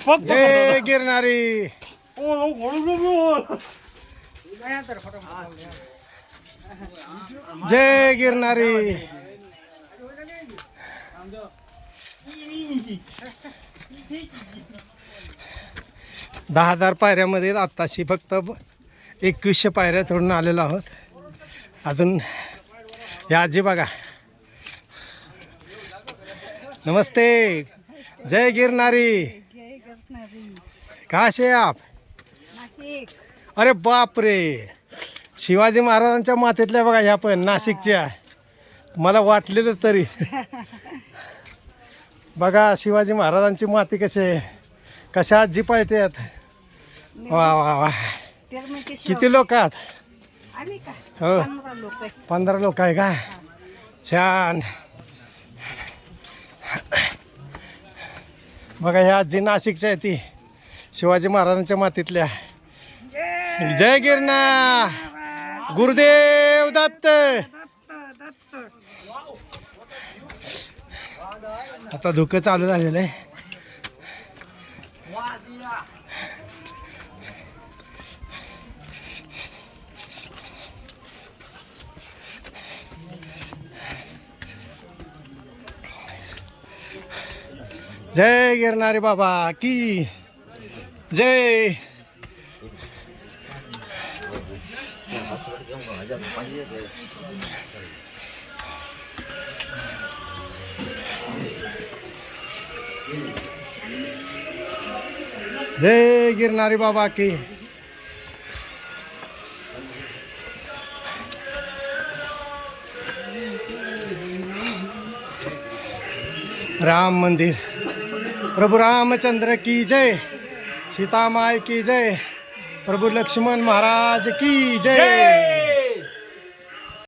जय गिरनारी जय गिरनारी 10,000 पायऱ्यामध्ये आत्ताशी फक्त 2100 पायऱ्या चढून आलेलो आहोत. अजून या आजी बघा. नमस्ते. जय गिरनारी. कहाँ से आप? नाशिक. अरे बाप रे. शिवाजी महाराजांच्या मातीतल्या बघा ह्या पण नाशिकच्या. मला वाटलेलं तरी बघा शिवाजी महाराजांची माती कशा आजी पाळतात. वा वा वा. किती लोक आहात? आम्ही का हो 15 लोक आहे. 15 लोक आहे का? छान. बघा ह्या आजी नाशिकच्या आहे ती शिवाजी महाराजांच्या मातीतल्या. जय गिरनार. गुरुदेव दत्त. आता धुकं चालू झालेलं आहे. जय गिरनारी बाबा की जय. जय गिरनारी बाबा की. राम मंदिर. प्रभु रामचंद्र की जय. सीता माई की जय. प्रभु लक्ष्मण महाराज की जय.